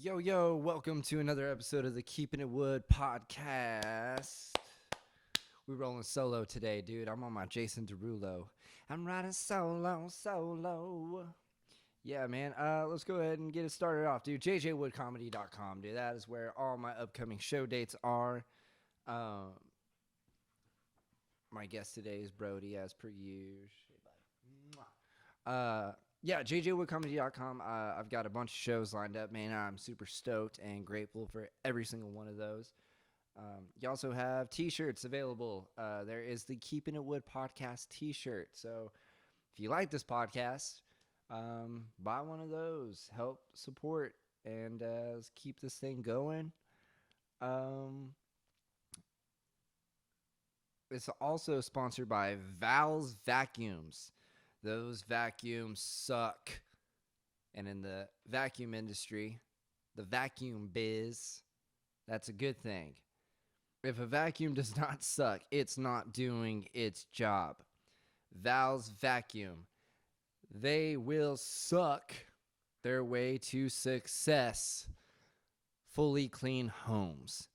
Yo, welcome to another episode of the Keeping It Wood podcast. We're rolling solo today, dude. I'm on my Jason Derulo. I'm riding solo. Yeah, man. Let's go ahead and get it started off, dude. jjwoodcomedy.com, dude. That is where all my upcoming show dates are. My guest today is Brodie, as per usual. Yeah, jjwoodcomedy.com. I've got a bunch of shows lined up, man. I'm super stoked and grateful for every single one of those. You also have t-shirts available. There is the Keeping It Wood podcast t-shirt. So if you like this podcast, buy one of those. Help support and let's keep this thing going. It's also sponsored by Val's Vacuums. Those vacuums suck. And in the vacuum industry, the vacuum biz, that's a good thing. If a vacuum does not suck, it's not doing its job. Val's Vacuum. They will suck their way to success. Fully clean homes.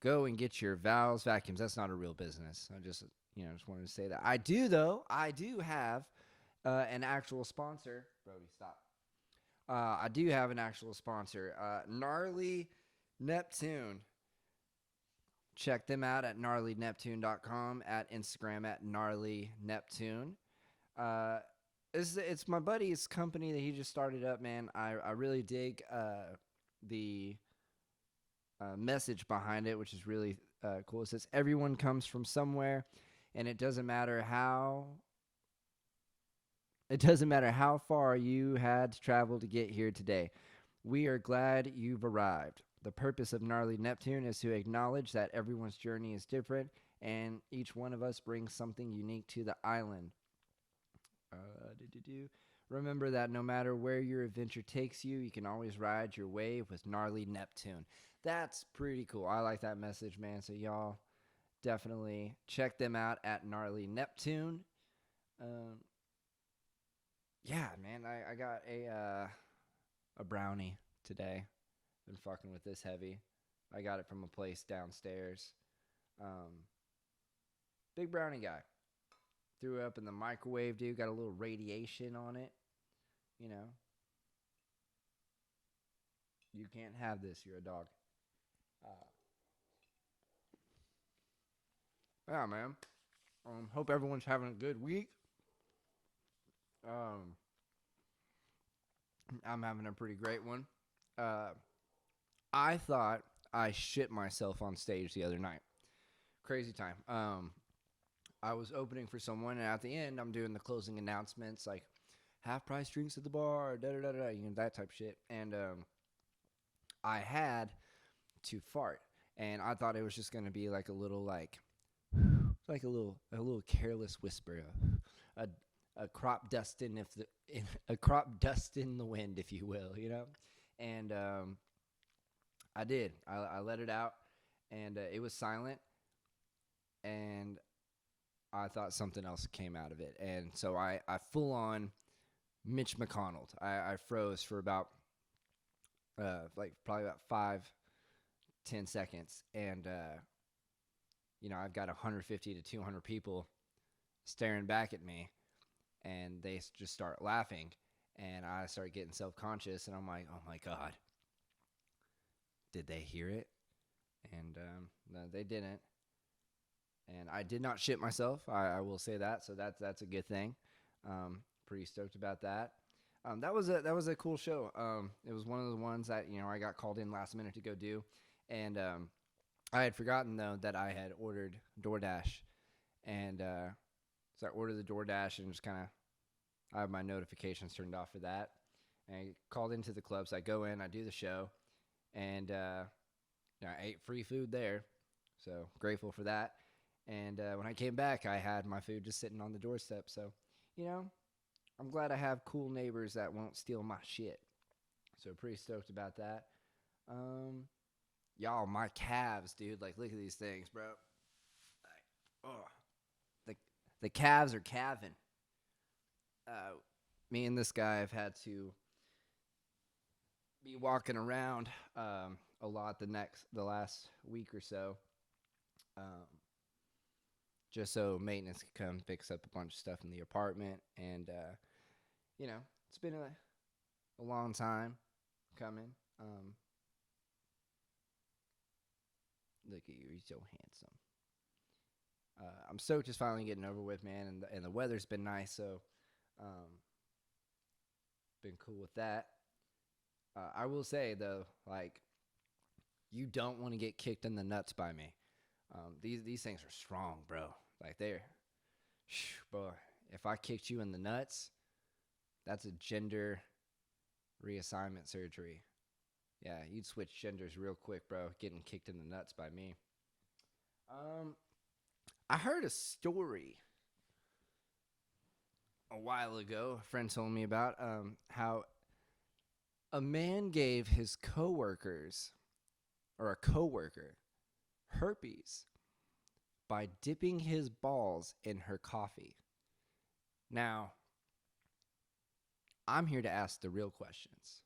Go and get your Val's Vacuums. That's not a real business. I just wanted to say that. I do, though. I do have an actual sponsor. Brodie, stop. I do have an actual sponsor. Gnarly Neptune. Check them out at gnarlyneptune.com, at Instagram at gnarlyneptune. It's my buddy's company that he just started up, man. I really dig the message behind it, which is really cool. It says, everyone comes from somewhere, and it doesn't matter how far you had to travel to get here today. We are glad you've arrived. The purpose of Gnarly Neptune is to acknowledge that everyone's journey is different, and each one of us brings something unique to the island. Remember that no matter where your adventure takes you, you can always ride your wave with Gnarly Neptune. That's pretty cool. I like that message, man. So y'all definitely check them out at Gnarly Neptune. Yeah, man, I got a brownie today. Been fucking with this heavy. I got it from a place downstairs. Big brownie guy. Threw it up in the microwave, dude. Got a little radiation on it. You know. You can't have this. You're a dog. Yeah, man. Hope everyone's having a good week. I'm having a pretty great one. I thought I shit myself on stage the other night. Crazy time. I was opening for someone, and at the end, I'm doing the closing announcements, like half-price drinks at the bar, da-da-da-da, that type of shit. And I had to fart, and I thought it was just going to be like a little, a little careless whisper, a crop dust in a crop dust in the wind, if you will, And I did. I let it out, and it was silent, and I thought something else came out of it. And so I full on Mitch McConnell. I froze for about probably about 5-10 seconds, and I've got 150 to 200 people staring back at me, and they just start laughing, and I start getting self-conscious, and I'm like, oh my God, did they hear it? And no, they didn't. And I did not shit myself. I will say that. So that's a good thing. Pretty stoked about that. That was a cool show. It was one of the ones that I got called in last minute to go do, and I had forgotten though that I had ordered DoorDash, and so I ordered the DoorDash and just kind of I have my notifications turned off for that. And I called into the club, so I go in, I do the show, and I ate free food there, so grateful for that. And when I came back, I had my food just sitting on the doorstep. So, I'm glad I have cool neighbors that won't steal my shit. So pretty stoked about that. Y'all, my calves, dude. Like, look at these things, bro. The calves are calving. Me and this guy have had to be walking around a lot the last week or so, um, just so maintenance can come fix up a bunch of stuff in the apartment, and you know, it's been a long time coming. Look at you, you're so handsome. I'm stoked it's finally getting over with, man, and the weather's been nice, so um, been cool with that. I will say though, like, you don't want to get kicked in the nuts by me. These things are strong, bro. Like they're, boy. If I kicked you in the nuts, that's a gender reassignment surgery. Yeah, you'd switch genders real quick, bro. Getting kicked in the nuts by me. Um, I heard a story a while ago. A friend told me about how a man gave his coworkers or a coworker herpes by dipping his balls in her coffee. Now, I'm here to ask the real questions.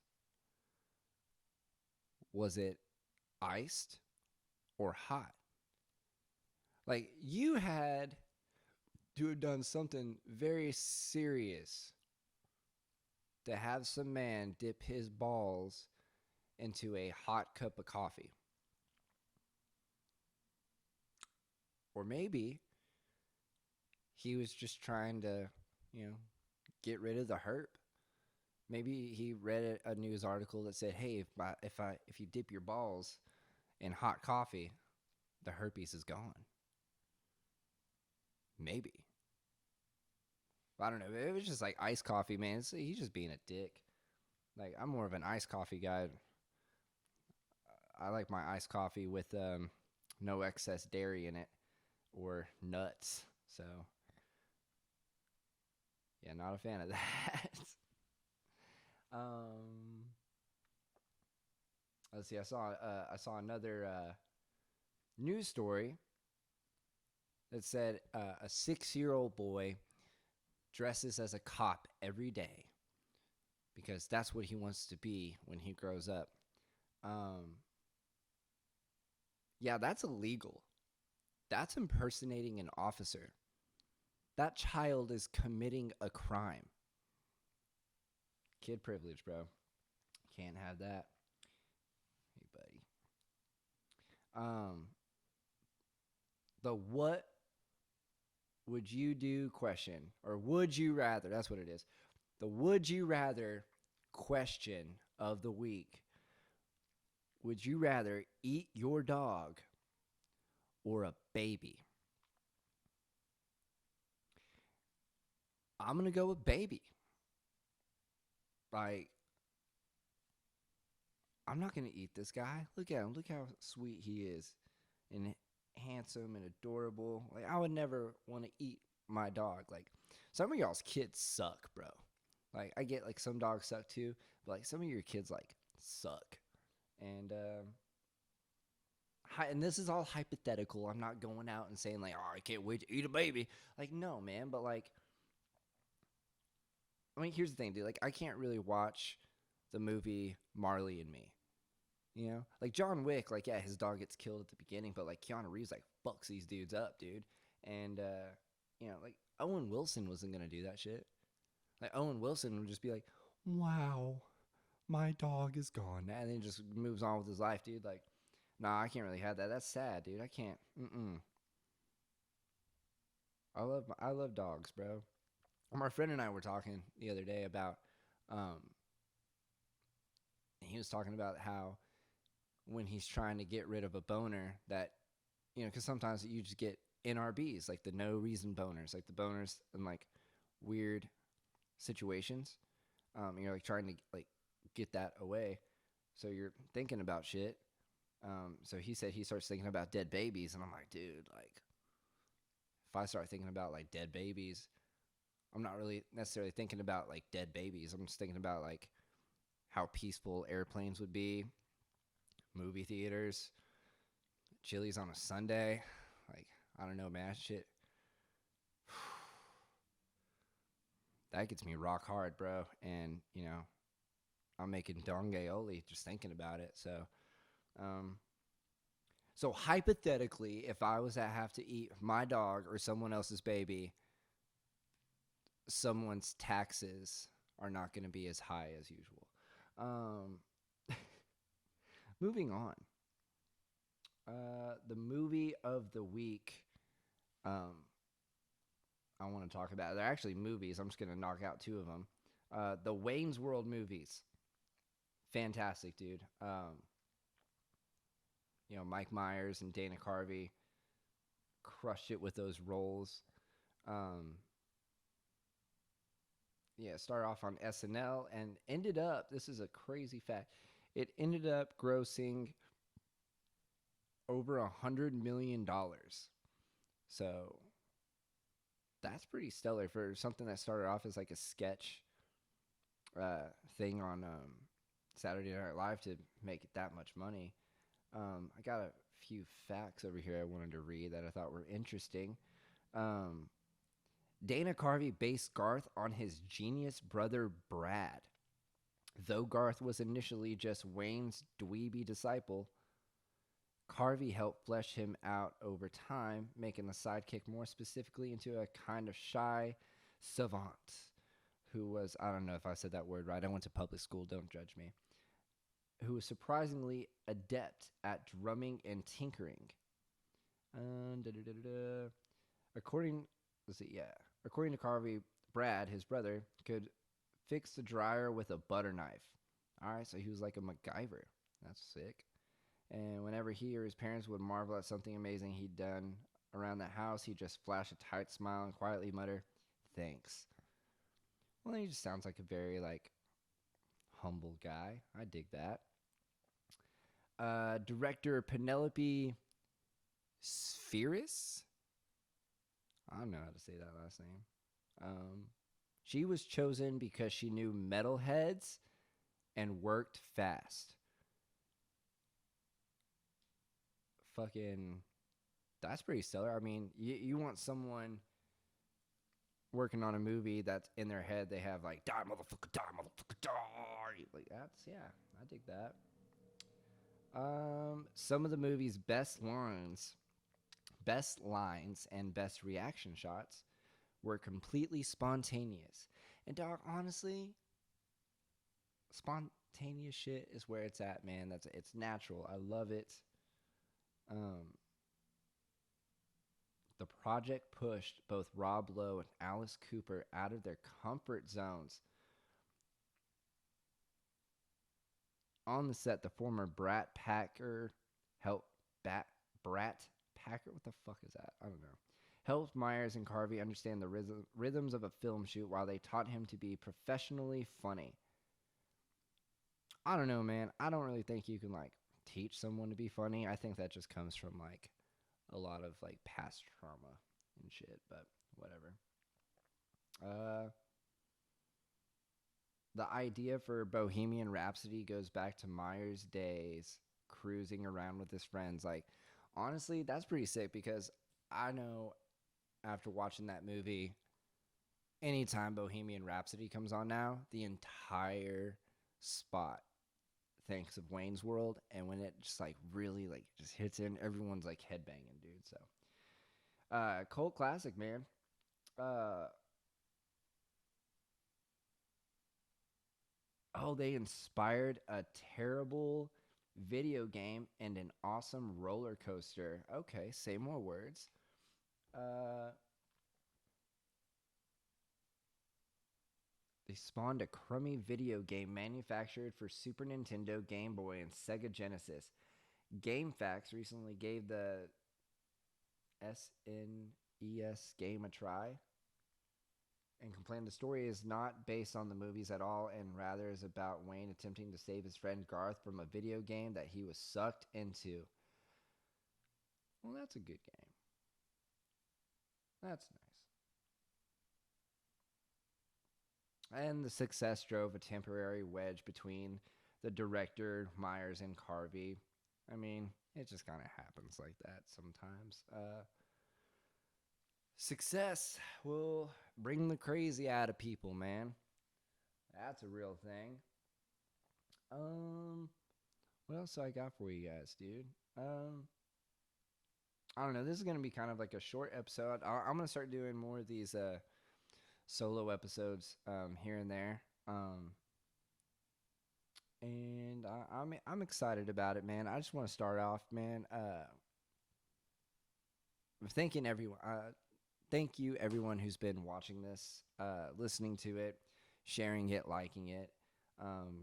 Was it iced or hot? Like, you had to have done something very serious to have some man dip his balls into a hot cup of coffee. Or maybe he was just trying to, get rid of the herp. Maybe he read a news article that said, "Hey, if you dip your balls in hot coffee, the herpes is gone." Maybe. I don't know. It was just like iced coffee, man. He's just being a dick. Like, I'm more of an iced coffee guy. I like my iced coffee with no excess dairy in it or nuts. So, yeah, not a fan of that. um, let's see. I saw another news story that said a 6-year-old boy dresses as a cop every day because that's what he wants to be when he grows up. Um, yeah, that's illegal. That's impersonating an officer. That child is committing a crime. Kid privilege, bro. Can't have that. Hey, buddy. Um, the what would you do question, or would you rather? That's what it is. The would you rather question of the week. Would you rather eat your dog or a baby? I'm going to go with baby. Like, I'm not going to eat this guy. Look at him. Look how sweet he is and handsome and adorable. Like, I would never want to eat my dog. Like, some of y'all's kids suck, bro. Like, I get, like, some dogs suck too, but, like, some of your kids, like, suck. And, and this is all hypothetical. I'm not going out and saying, like, oh, I can't wait to eat a baby. Like, no, man. But, like, I mean, here's the thing, dude. Like, I can't really watch the movie Marley and Me. You know? Like, John Wick, like, yeah, his dog gets killed at the beginning, but, like, Keanu Reeves, like, fucks these dudes up, dude. And, like, Owen Wilson wasn't going to do that shit. Like, Owen Wilson would just be like, wow, my dog is gone. And then just moves on with his life, dude. Like, nah, I can't really have that. That's sad, dude. I can't. I love dogs, bro. My friend and I were talking the other day about, um, he was talking about how when he's trying to get rid of a boner that, because sometimes you just get NRBs, like the no reason boners, like the boners in like weird situations. You're like trying to like get that away. So you're thinking about shit. So he said he starts thinking about dead babies, and I'm like, dude, like, if I start thinking about like dead babies, I'm not really necessarily thinking about like dead babies. I'm just thinking about like how peaceful airplanes would be, movie theaters, Chili's on a Sunday. Like, I don't know, man. Shit. That gets me rock hard, bro. And, I'm making donge aioli just thinking about it. Um, so hypothetically, if I was to have to eat my dog or someone else's baby, someone's taxes are not going to be as high as usual. Um, moving on. The movie of the week. Um, I want to talk about. They're actually movies. I'm just going to knock out two of them. The Wayne's World movies. Fantastic, dude. Mike Myers and Dana Carvey crushed it with those roles. Um, started off on SNL and ended up, this is a crazy fact, it ended up grossing over $100 million. So that's pretty stellar for something that started off as like a sketch thing on Saturday Night Live to make it that much money. I got a few facts over here I wanted to read that I thought were interesting. Um, Dana Carvey based Garth on his genius brother Brad. Though Garth was initially just Wayne's dweeby disciple, Carvey helped flesh him out over time, making the sidekick more specifically into a kind of shy savant who was, I don't know if I said that word right, I went to public school, don't judge me, who was surprisingly adept at drumming and tinkering. According, according to Carvey, Brad, his brother, could fix the dryer with a butter knife. All right, so he was like a MacGyver. That's sick. And whenever he or his parents would marvel at something amazing he'd done around the house, he'd just flash a tight smile and quietly mutter, "Thanks." Well, he just sounds like a very humble guy. I dig that. Director Penelope Spheris. I don't know how to say that last name. She was chosen because she knew metalheads and worked fast. Fucking, that's pretty stellar. I mean, you want someone working on a movie that's in their head, they have like, die, motherfucker, die, motherfucker, die. Like, that's, yeah, I dig that. Some of the movie's best lines, and best reaction shots were completely spontaneous. And dog, honestly, spontaneous shit is where it's at, man. It's natural. I love it. The project pushed both Rob Lowe and Alice Cooper out of their comfort zones. On the set, the former Brat Packer helped Brat Packer. What the fuck is that? I don't know. Helped Myers and Carvey understand the rhythms of a film shoot while they taught him to be professionally funny. I don't know, man. I don't really think you can teach someone to be funny. I think that just comes from a lot of past trauma and shit, but whatever. The idea for Bohemian Rhapsody goes back to Myers' days cruising around with his friends. Honestly, that's pretty sick because I know after watching that movie, anytime Bohemian Rhapsody comes on now, the entire spot thinks of Wayne's World, and when it just really just hits in, everyone's headbanging, dude. So, cult classic, man. They inspired a terrible video game and an awesome roller coaster. Okay, say more words. They spawned a crummy video game manufactured for Super Nintendo, Game Boy, and Sega Genesis. GameFAQs recently gave the SNES game a try and complained the story is not based on the movies at all and rather is about Wayne attempting to save his friend Garth from a video game that he was sucked into. Well, that's a good game. That's nice. And the success drove a temporary wedge between the director, Myers, and Carvey. I mean, it just kind of happens like that sometimes. Success will bring the crazy out of people, man. That's a real thing. Um, what else do I got for you guys, dude? I don't know. This is gonna be kind of like a short episode. I'm gonna start doing more of these solo episodes here and there. And I'm excited about it, man. I just want to start off, man. Thanking everyone. Thank you, everyone who's been watching this, listening to it, sharing it, liking it,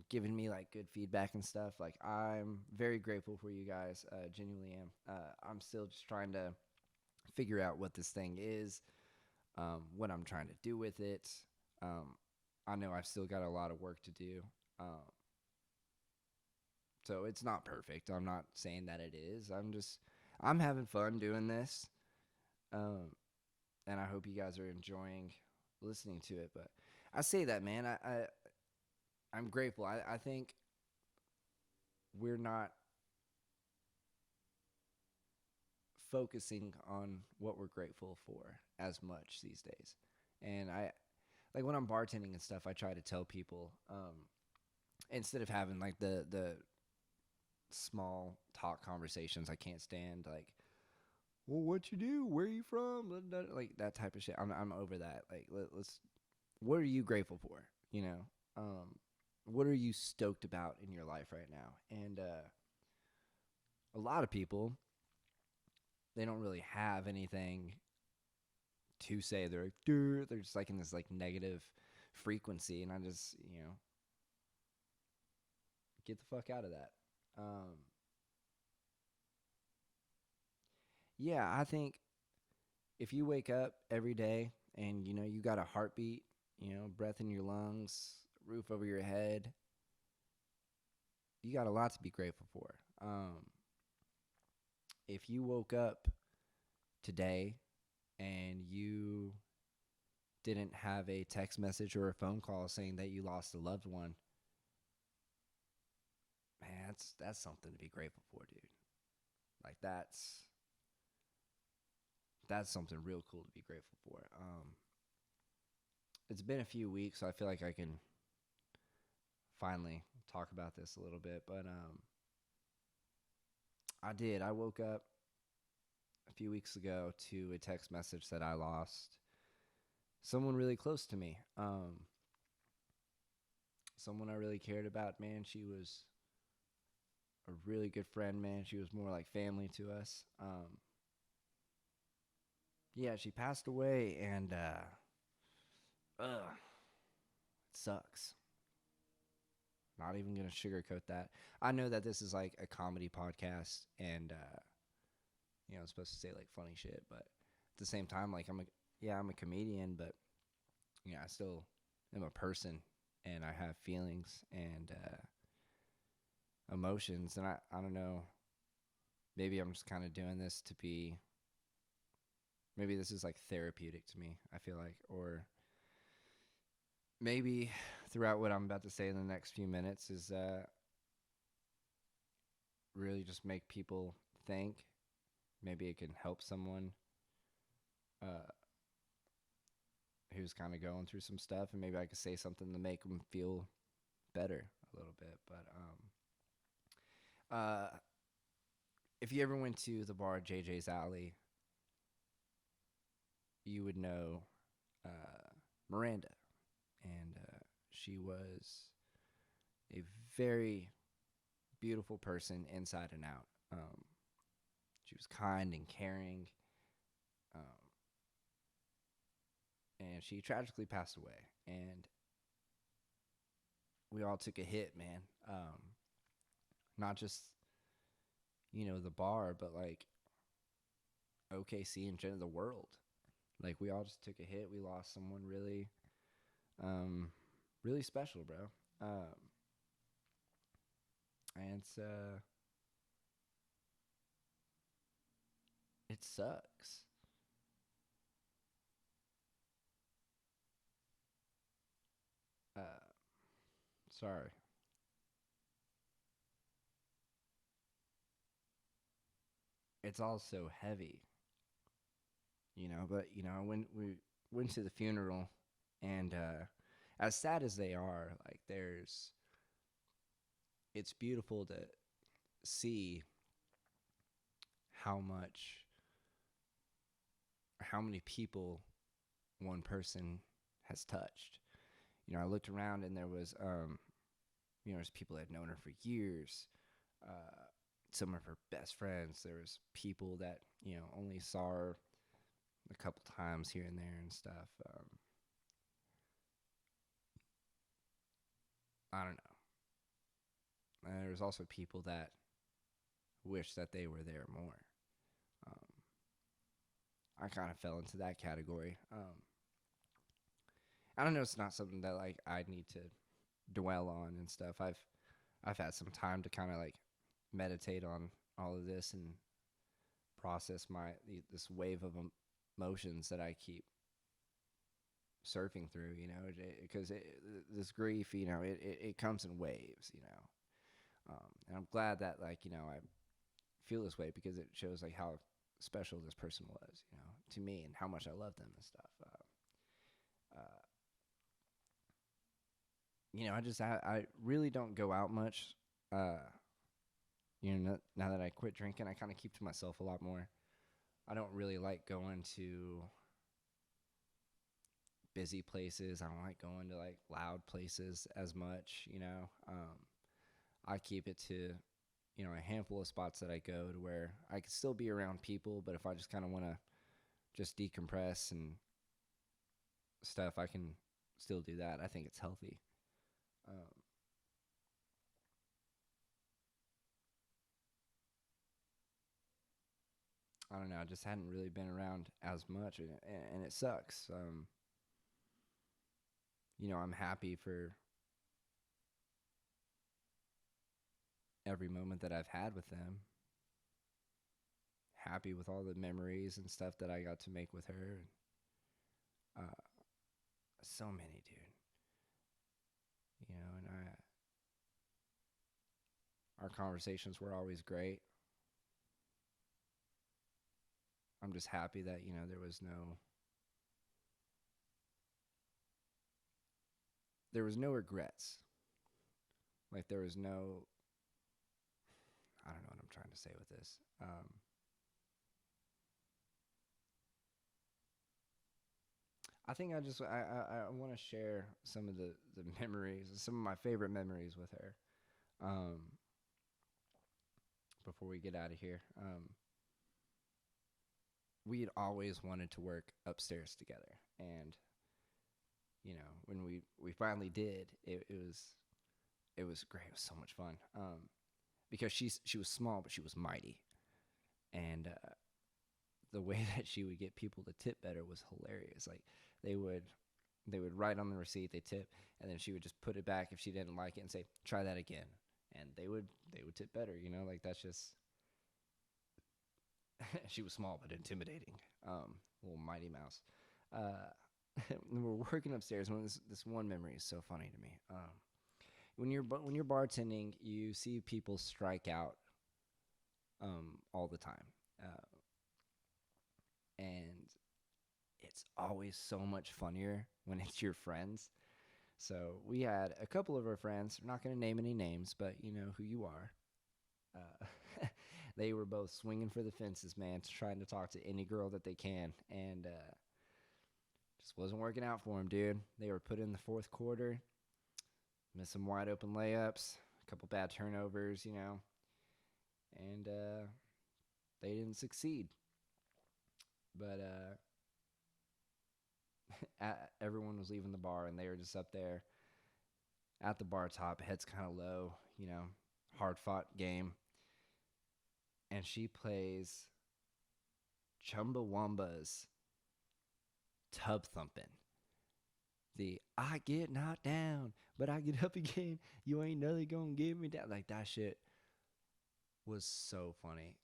giving me like good feedback and stuff. Like I'm very grateful for you guys. Genuinely am. I'm still just trying to figure out what this thing is, what I'm trying to do with it. Um, I know I've still got a lot of work to do. So it's not perfect. I'm not saying that it is. I'm having fun doing this. Um, and I hope you guys are enjoying listening to it. But I say that, man. I'm grateful. I think we're not focusing on what we're grateful for as much these days. And I like when I'm bartending and stuff, I try to tell people, instead of having like the small talk conversations I can't stand, like, well, what you do? Where are you from? Like that type of shit. I'm over that. Like, let's. What are you grateful for? You know, what are you stoked about in your life right now? And a lot of people, they don't really have anything to say. They're like, dude, they're just like in this like negative frequency, and I just, get the fuck out of that. Um, yeah, I think if you wake up every day and you got a heartbeat, breath in your lungs, roof over your head, you got a lot to be grateful for. If you woke up today and you didn't have a text message or a phone call saying that you lost a loved one, man, that's something to be grateful for, dude. Like that's something real cool to be grateful for. It's been a few weeks, so I feel like I can finally talk about this a little bit, but I did. I woke up a few weeks ago to a text message that I lost someone really close to me. Someone I really cared about, man. She was a really good friend, man. She was more like family to us. Yeah, she passed away, and it sucks. Not even gonna sugarcoat that. I know that this is like a comedy podcast, and I'm supposed to say like funny shit, but at the same time, like I'm a comedian, but I still am a person, and I have feelings and emotions, and I don't know. Maybe I'm just kind of doing this to be. Maybe this is like therapeutic to me. I feel like, or maybe throughout what I'm about to say in the next few minutes is really just make people think. Maybe it can help someone uh, who's kind of going through some stuff, and maybe I could say something to make them feel better a little bit. But if you ever went to the bar JJ's Alley, you would know Miranda, and she was a very beautiful person inside and out. She was kind and caring, um, and she tragically passed away. And we all took a hit, man. Not just the bar, but like OKC and general the world. Like we all just took a hit. We lost someone really, really special, bro. And it sucks. Uh, sorry. It's all so heavy, But when we went to the funeral, and as sad as they are, like it's beautiful to see how much, how many people one person has touched. I looked around and there was, there's people that had known her for years. Uh, some of her best friends. There was people that only saw her a couple times here and there and stuff. I don't know. And there's also people that wish that they were there more. Um, I kind of fell into that category. I don't know. It's not something that like I need to dwell on and stuff. I've had some time to kind of like meditate on all of this and process this wave of emotions that I keep surfing through. Because this grief, it comes in waves. And I'm glad that like I feel this way because it shows like how special this person was, to me and how much I love them and stuff. I really don't go out much. Now that I quit drinking, I kind of keep to myself a lot more. I don't really like going to busy places. I don't like going to like loud places as much. I keep it to a handful of spots that I go to where I can still be around people, but if I just kind of want to just decompress and stuff, I can still do that. I think it's healthy. I don't know. I just hadn't really been around as much, and it sucks. I'm happy for every moment that I've had with them. Happy with all the memories and stuff that I got to make with her. Uh, so many, dude. And our conversations were always great. I'm just happy that there was no regrets. Like there was no, I don't know what I'm trying to say with this. I think I want to share some of the memories, some of my favorite memories with her. Um, before we get out of here, we had always wanted to work upstairs together, and when we finally did, it was great. It was so much fun. Because she was small, but she was mighty, and the way that she would get people to tip better was hilarious. Like they would write on the receipt, they tip, and then she would just put it back if she didn't like it and say, "Try that again," and they would tip better. Like that's just. She was small but intimidating, little mighty mouse. We're working upstairs. This one memory is so funny to me. When you're bartending, you see people strike out all the time, and it's always so much funnier when it's your friends. So we had a couple of our friends. I'm not going to name any names, but you know who you are. They were both swinging for the fences, man, trying to talk to any girl that they can, and just wasn't working out for them, dude. They were put in the fourth quarter, missed some wide open layups, a couple bad turnovers, and they didn't succeed. But everyone was leaving the bar, and they were just up there at the bar top, heads kind of low, hard fought game. And she plays Chumbawamba's Tub Thumping. The I get knocked down, but I get up again. You ain't never gonna get me down. Like that shit was so funny.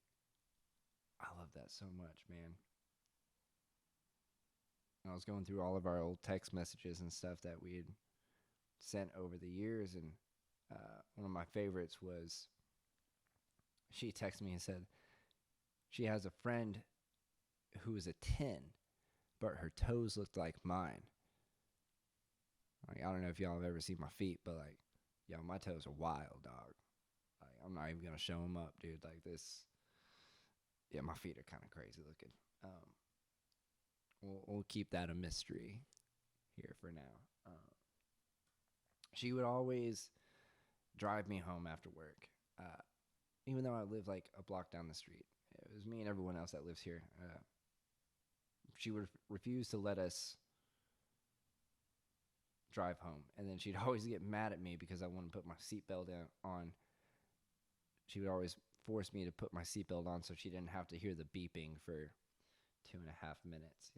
I love that so much, man. I was going through all of our old text messages and stuff that we had sent over the years, and one of my favorites was she texted me and said she has a friend who is a 10, but her toes looked like mine. Like, I don't know if y'all have ever seen my feet, but like, yo, my toes are wild, dog. I'm not even gonna show them up, dude. Like this. Yeah, my feet are kind of crazy looking. We'll keep that a mystery here for now. She would always drive me home after work, uh, even though I live like a block down the street. It was me and everyone else that lives here. She would refuse to let us drive home, and then she'd always get mad at me because I wouldn't put my seatbelt on. She would always force me to put my seatbelt on so she didn't have to hear the beeping for 2.5 minutes.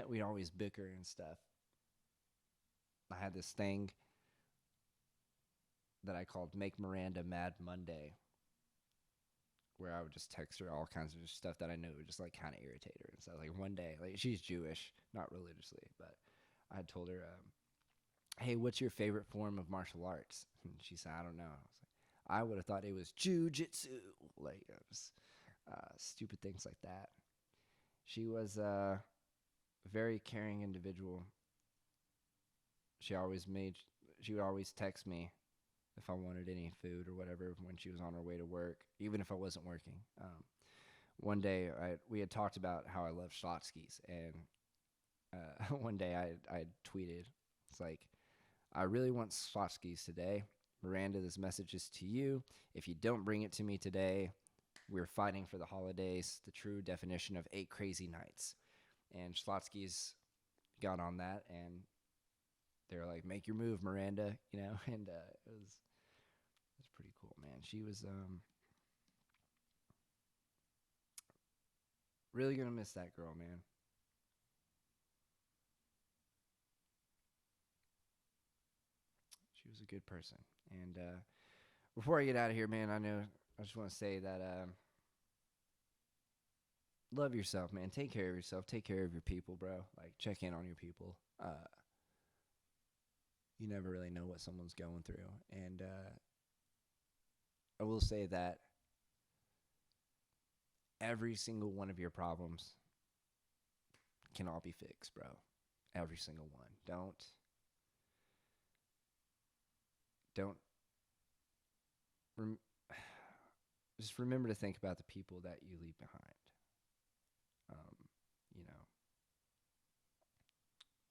We'd always bicker and stuff. I had this thing that I called Make Miranda Mad Monday, where I would just text her all kinds of stuff that I knew would just like kind of irritate her and stuff. Like one day, like she's Jewish, not religiously, but I had told her, "Hey, what's your favorite form of martial arts?" And she said, "I don't know." I was like, I would have thought it was jujitsu, like just, stupid things like that. She was a very caring individual. She always made. She would always text me if I wanted any food or whatever when she was on her way to work, even if I wasn't working. One day, we had talked about how I love Schlotzsky's, and one day I tweeted, it's like, I really want Schlotzsky's today. Miranda, this message is to you. If you don't bring it to me today, we're fighting for the holidays, the true definition of 8 crazy nights. And Schlotzsky's got on that, and they were like, make your move, Miranda, and it was pretty cool, man. She was really gonna miss that girl, man. She was a good person. And before I get out of here, man, I just want to say that love yourself, man. Take care of yourself. Take care of your people, bro. Like, check in on your people. You never really know what someone's going through. And I will say that every single one of your problems can all be fixed, bro. Every single one. Don't rem- just remember to think about the people that you leave behind. Um, you know,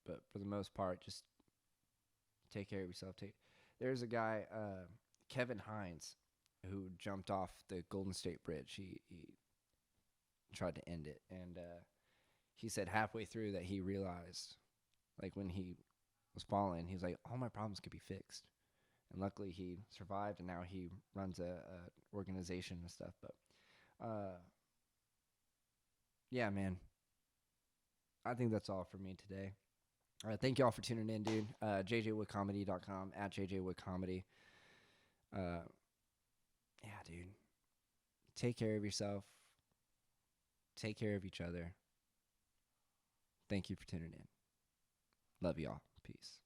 but for the most part, just take care of yourself. There's a guy, Kevin Hines, who jumped off the Golden State Bridge. He tried to end it, and he said halfway through that he realized, like when he was falling, he was like, all my problems could be fixed. And luckily he survived, and now he runs a organization and stuff. But yeah, man, I think that's all for me today. Thank you all for tuning in, dude. JJWoodComedy.com, at JJWoodComedy. Yeah, dude. Take care of yourself. Take care of each other. Thank you for tuning in. Love y'all. Peace.